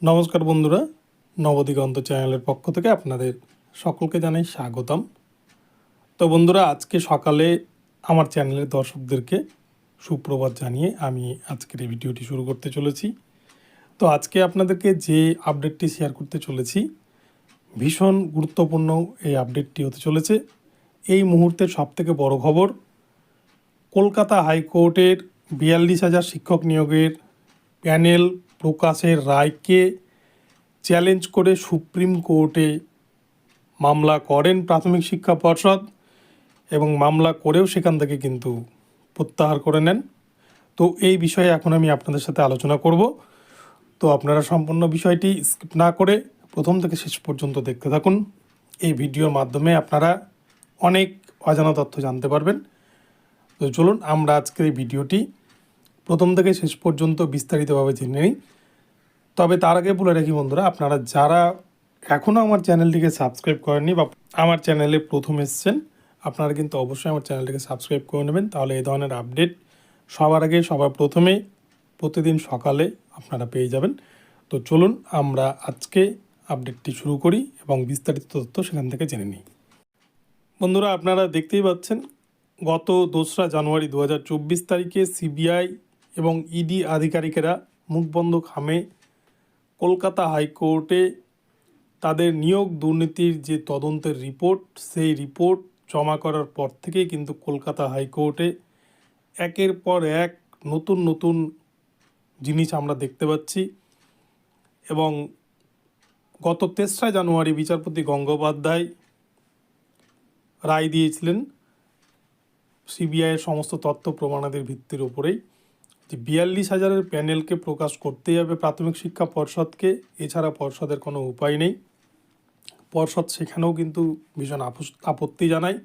নমস্কার বন্ধুরা, নবদিগন্ত চ্যানেলের পক্ষ থেকে আপনাদের সকলকে জানাই স্বাগতম। তো বন্ধুরা, আজকে সকালে আমার চ্যানেলের দর্শকদেরকে সুপ্রভাত জানিয়ে আমি আজকের এই ভিডিওটি শুরু করতে চলেছি। তো আজকে আপনাদেরকে যে আপডেটটি শেয়ার করতে চলেছি, ভীষণ গুরুত্বপূর্ণ এই আপডেটটি হতে চলেছে। এই মুহূর্তের সবথেকে বড় খবর, কলকাতা হাইকোর্টের 42,000 শিক্ষক নিয়োগের প্যানেল প্রকাশের রায়কে চ্যালেঞ্জ করে সুপ্রিম কোর্টে মামলা করেন প্রাথমিক শিক্ষা পর্ষদ এবং মামলা করেও সেখান থেকে কিন্তু প্রত্যাহার করে নেন। তো এই বিষয়ে এখন আমি আপনাদের সাথে আলোচনা করব। তো আপনারা সম্পূর্ণ বিষয়টি স্কিপ না করে প্রথম থেকে শেষ পর্যন্ত দেখতে থাকুন। এই ভিডিওর মাধ্যমে আপনারা অনেক অজানা তথ্য জানতে পারবেন। তো চলুন আমরা আজকের এই ভিডিওটি প্রথম থেকে শেষ পর্যন্ত বিস্তারিতভাবে জেনে নিই। তবে তার আগে বলে রাখি বন্ধুরা, আপনারা যারা এখনও আমার চ্যানেলটিকে সাবস্ক্রাইব করেননি বা আমার চ্যানেলে প্রথম এসেছেন, আপনারা কিন্তু অবশ্যই আমার চ্যানেলটিকে সাবস্ক্রাইব করে নেবেন। তাহলে এই ধরনের আপডেট সবার আগে সবার প্রথমে প্রতিদিন সকালে আপনারা পেয়ে যাবেন। তো চলুন আমরা আজকে আপডেটটি শুরু করি এবং বিস্তারিত তথ্য সেখান থেকে জেনে নিই। বন্ধুরা, আপনারা দেখতেই পাচ্ছেন, গত 2রা জানুয়ারি 2024 তারিখে সিবিআই এবং ইডি আধিকারিকেরা মুখবন্ধ খামে কলকাতা হাইকোর্টে তাদের নিয়োগ দুর্নীতির যে তদন্তের রিপোর্ট, সেই রিপোর্ট জমা করার পর থেকেই কিন্তু কলকাতা হাইকোর্টে একের পর এক নতুন নতুন জিনিস আমরা দেখতে পাচ্ছি। এবং গত 3রা জানুয়ারি বিচারপতি গঙ্গোপাধ্যায় রায় দিয়েছিলেন সিবিআইয়ের সমস্ত তথ্য প্রমাণাদির ভিত্তির উপরেই, যে 42,000-এর প্যানেলকে প্রকাশ করতেই হবে প্রাথমিক শিক্ষা পর্ষদকে, এছাড়া পর্ষদের কোনো উপায় নেই। পর্ষদ সেখানেও কিন্তু ভীষণ আপত্তি জানায়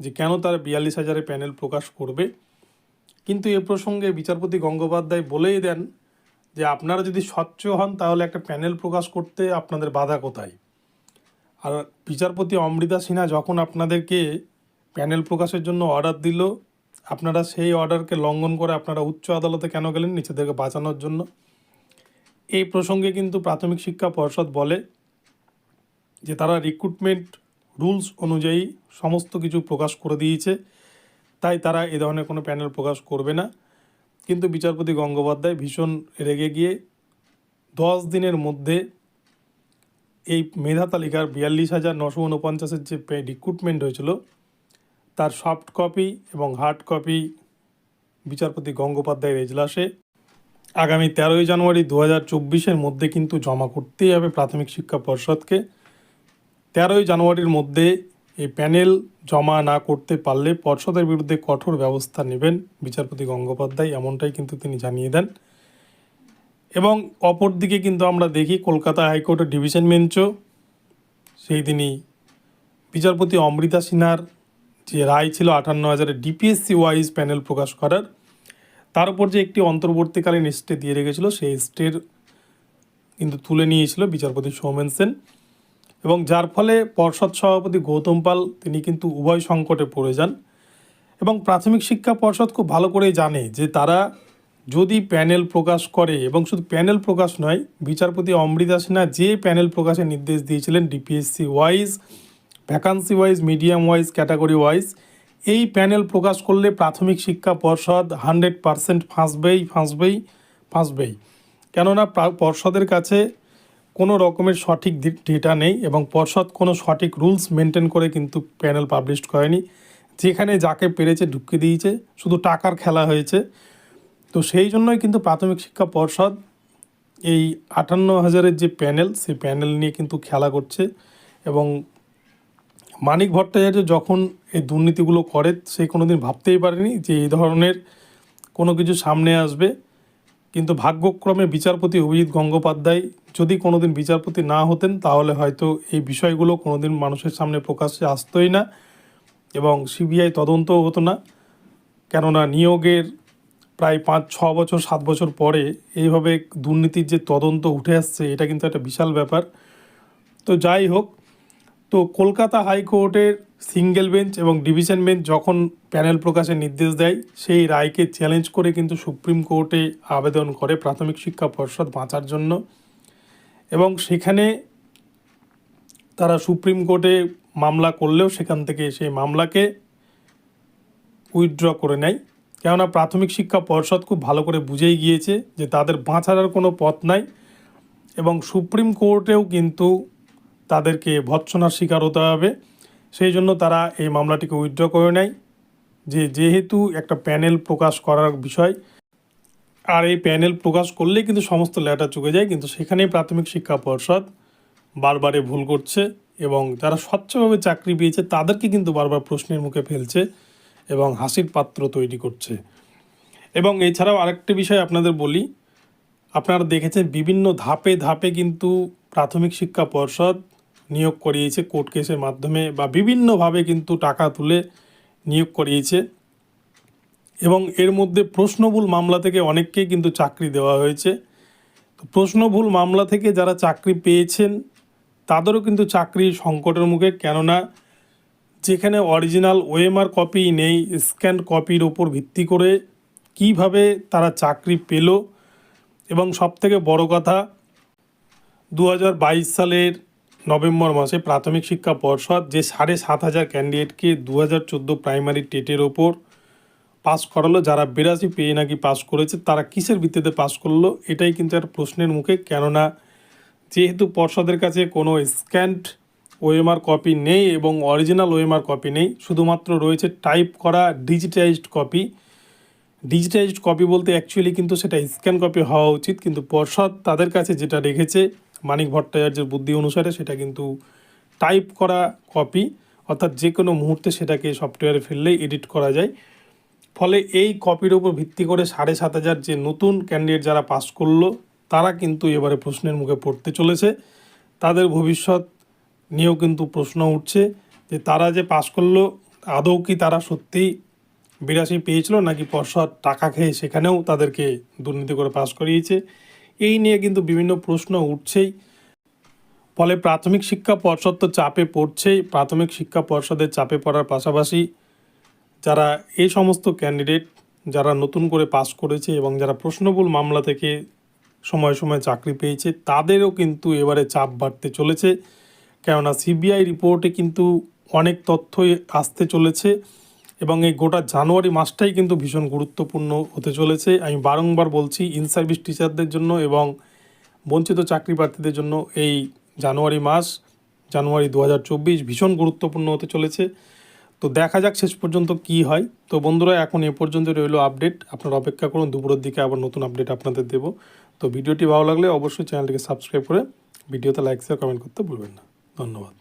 যে কেন তারা 42,000-এর প্যানেল প্রকাশ করবে। কিন্তু এ প্রসঙ্গে বিচারপতি গঙ্গোপাধ্যায় বলেই দেন যে আপনারা যদি স্বচ্ছ হন তাহলে একটা প্যানেল প্রকাশ করতে আপনাদের বাধা কোথায়। আর বিচারপতি অমৃতা সিনহা যখন আপনাদেরকে প্যানেল প্রকাশের জন্য অর্ডার দিল, আপনারা সেই অর্ডারকে লঙ্ঘন করে আপনারা উচ্চ আদালতে কেন গেলেন নিজেদেরকে বাঁচানোর জন্য। এই প্রসঙ্গে কিন্তু প্রাথমিক শিক্ষা পর্ষদ বলে যে তারা রিক্রুটমেন্ট রুলস অনুযায়ী সমস্ত কিছু প্রকাশ করে দিয়েছে, তাই তারা এ ধরনের কোনো প্যানেল প্রকাশ করবে না। কিন্তু বিচারপতি গঙ্গোপাধ্যায় ভীষণ রেগে গিয়ে 10 দিনের মধ্যে এই মেধা তালিকার 42,949-এর যে রিক্রুটমেন্ট হয়েছিল তার সফট কপি এবং হার্ড কপি বিচারপতি গঙ্গোপাধ্যায়ের এজলাসে আগামী 13ই জানুয়ারি 2024-এর মধ্যে কিন্তু জমা করতেই হবে প্রাথমিক শিক্ষা পর্ষদকে। 13ই জানুয়ারির মধ্যে এই প্যানেল জমা না করতে পারলে পর্ষদের বিরুদ্ধে কঠোর ব্যবস্থা নেবেন বিচারপতি গঙ্গোপাধ্যায়, এমনটাই কিন্তু তিনি জানিয়ে দেন। এবং অপরদিকে কিন্তু আমরা দেখি কলকাতা হাইকোর্টের ডিভিশন বেঞ্চও সেই দিনই বিচারপতি অমৃতা সিনহার যে রায় ছিল 58,000-এর ডিপিএসসি ওয়াইজ প্যানেল প্রকাশ করার, তার উপর যে একটি অন্তর্বর্তীকালীন স্টে দিয়ে রেখেছিল, সেই স্টের কিন্তু তুলে নিয়েছিল বিচারপতি সৌমেন সেন। এবং যার ফলে পর্ষদ সভাপতি গৌতম পাল তিনি কিন্তু উভয় সংকটে পড়ে যান। এবং প্রাথমিক শিক্ষা পর্ষদ খুব ভালো করেই জানে যে তারা যদি প্যানেল প্রকাশ করে, এবং শুধু প্যানেল প্রকাশ নয়, বিচারপতি অমৃতা সিনহা যে প্যানেল প্রকাশের নির্দেশ দিয়েছিলেন DPSC wise, vacancy wise, medium wise, category wise, এই প্যানেল প্রকাশ করলে প্রাথমিক শিক্ষা পর্ষদ 100% ফাঁসবেই। কেননা পর্ষদের কাছে কোনো রকমের সঠিক ডেটা নেই এবং পর্ষদ কোনো সঠিক রুলস মেনটেন করে কিন্তু প্যানেল পাবলিশ করেনি। যেখানে যাকে পেরেছে ঢুকিয়ে দিয়েছে, শুধু টাকার খেলা হয়েছে। তো সেই জন্যই কিন্তু প্রাথমিক শিক্ষা পর্ষদ এই 58,000-এর যে প্যানেল, সেই প্যানেল নিয়ে কিন্তু খেলা করছে। এবং মানিক ভট্টাচার্য যখন এই দুর্নীতিগুলো করে, সে কোনো দিন ভাবতেই পারেনি যে এই ধরনের কোনো কিছু সামনে আসবে। কিন্তু ভাগ্যক্রমে বিচারপতি অভিজিৎ গঙ্গোপাধ্যায় যদি কোনো দিন বিচারপতি না হতেন, তাহলে হয়তো এই বিষয়গুলো কোনো দিন মানুষের সামনে প্রকাশ্যে আসতোই না এবং সিবিআই তদন্তও হতো না। কেননা নিয়োগের প্রায় 5-6 বছর 7 বছর পরে এইভাবে দুর্নীতির যে তদন্ত উঠে আসছে, এটা কিন্তু একটা বিশাল ব্যাপার। তো যাই হোক, তো কলকাতা হাইকোর্টের সিঙ্গেল বেঞ্চ এবং ডিভিশন বেঞ্চ যখন প্যানেল প্রকাশের নির্দেশ দেয়, সেই রায়কে চ্যালেঞ্জ করে কিন্তু সুপ্রিম কোর্টে আবেদন করে প্রাথমিক শিক্ষা পর্ষদ বাঁচার জন্য। এবং সেখানে তারা সুপ্রিম কোর্টে মামলা করলেও সেখান থেকে সেই মামলাকে উইথড্র করে নেয়। কেননা প্রাথমিক শিক্ষা পর্ষদ খুব ভালো করে বুঝেই গিয়েছে যে তাদের বাঁচার আর কোনো পথ নাই, এবং সুপ্রিম কোর্টেও কিন্তু তাদেরকে ভৎসনার শিকার হতে হবে। সেই জন্য তারা এই মামলাটিকে উইথড্র করে নেয়, যেহেতু একটা প্যানেল প্রকাশ করার বিষয়, আর এই প্যানেল প্রকাশ করলেই কিন্তু সমস্ত ল্যাটার চুকে যায়। কিন্তু সেখানেই প্রাথমিক শিক্ষা পর্ষদ বারবারে ভুল করছে, এবং যারা স্বচ্ছভাবে চাকরি পেয়েছে তাদেরকে কিন্তু বারবার প্রশ্নের মুখে ফেলছে এবং হাসির পাত্র তৈরি করছে। এবং এছাড়াও আরেকটি বিষয় আপনাদের বলি, আপনারা দেখেছেন বিভিন্ন ধাপে ধাপে কিন্তু প্রাথমিক শিক্ষা পর্ষদ নিয়োগ করিয়েছে কোর্ট কেসের মাধ্যমে, বা বিভিন্নভাবে কিন্তু টাকা তুলে নিয়োগ করিয়েছে। এবং এর মধ্যে প্রশ্নভুল মামলা থেকে অনেককেই কিন্তু চাকরি দেওয়া হয়েছে। তো প্রশ্নভুল মামলা থেকে যারা চাকরি পেয়েছেন তাদেরও কিন্তু চাকরি সংকটের মুখে, কেননা যেখানে অরিজিনাল ওএমআর কপি নেই, স্ক্যান কপির ওপর ভিত্তি করে কিভাবে তারা চাকরি পেল। এবং সবথেকে বড় কথা, 2022 সালের নভেম্বর মাসে প্রাথমিক শিক্ষা পর্ষদ যে 7,500 ক্যান্ডিডেটকে 2014 প্রাইমারি টেটের ওপর পাস করালো, যারা 82 পেয়ে নাকি পাস করেছে, তারা কিসের ভিত্তিতে পাস করলো, এটাই কিন্তু একটা প্রশ্নের মুখে। কেননা যেহেতু পর্ষদের কাছে কোনো স্ক্যান্ড ওএমআর কপি নেই এবং অরিজিনাল ওএমআর কপি নেই, শুধুমাত্র রয়েছে টাইপ করা ডিজিটাইজড কপি। ডিজিটাইজড কপি বলতে অ্যাকচুয়ালি কিন্তু সেটা স্ক্যান কপি হওয়া উচিত, কিন্তু পর্ষদ তাদের কাছে যেটা রেখেছে মানিক ভট্টাচার্যের বুদ্ধি অনুসারে সেটা কিন্তু টাইপ করা কপি, অর্থাৎ যে কোনো মুহূর্তে সেটাকে সফটওয়্যারে ফেললেই এডিট করা যায়। ফলে এই কপির ওপর ভিত্তি করে 7,500 যে নতুন ক্যান্ডিডেট যারা পাস করলো তারা কিন্তু এবারে প্রশ্নের মুখে পড়তে চলেছে। তাদের ভবিষ্যৎ নিয়েও কিন্তু প্রশ্ন উঠছে যে তারা যে পাস করলো আদৌ কি তারা সত্যিই 82 পেয়েছিল, নাকি পর্ষদ টাকা খেয়ে সেখানেও তাদেরকে দুর্নীতি করে পাস করিয়েছে। এই নিয়ে কিন্তু বিভিন্ন প্রশ্ন উঠছেই। ফলে প্রাথমিক শিক্ষা পর্ষদ তো চাপে পড়ছেই। প্রাথমিক শিক্ষা পর্ষদের চাপে পড়ার পাশাপাশি যারা এই সমস্ত ক্যান্ডিডেট যারা নতুন করে পাস করেছে এবং যারা প্রশ্নভুল মামলা থেকে সময় সময় চাকরি পেয়েছে তাদেরও কিন্তু এবারে চাপ বাড়তে চলেছে। কেননা সিবিআই রিপোর্টে কিন্তু অনেক তথ্যই আসতে চলেছে, এবং এই গোটা জানুয়ারি মাসটাই কিন্তু ভীষণ গুরুত্বপূর্ণ হতে চলেছে। আমি বারংবার বলছি, ইন সার্ভিস টিচারদের জন্য এবং বঞ্চিত চাকরি প্রার্থীদের জন্য এই জানুয়ারি 2024 ভীষণ গুরুত্বপূর্ণ হতে চলেছে। তো দেখা যাক শেষ পর্যন্ত কি হয়। তো বন্ধুরা, এখন এ পর্যন্ত রইল আপডেট। আপনারা অপেক্ষা করুন, দুপুরের দিকে আবার নতুন আপডেট আপনাদের দেবো। তো ভিডিওটি ভালো লাগলে অবশ্যই চ্যানেলটিকে সাবস্ক্রাইব করে ভিডিওতে লাইক শেয়ার কমেন্ট করতে ভুলবেন না। ধন্যবাদ।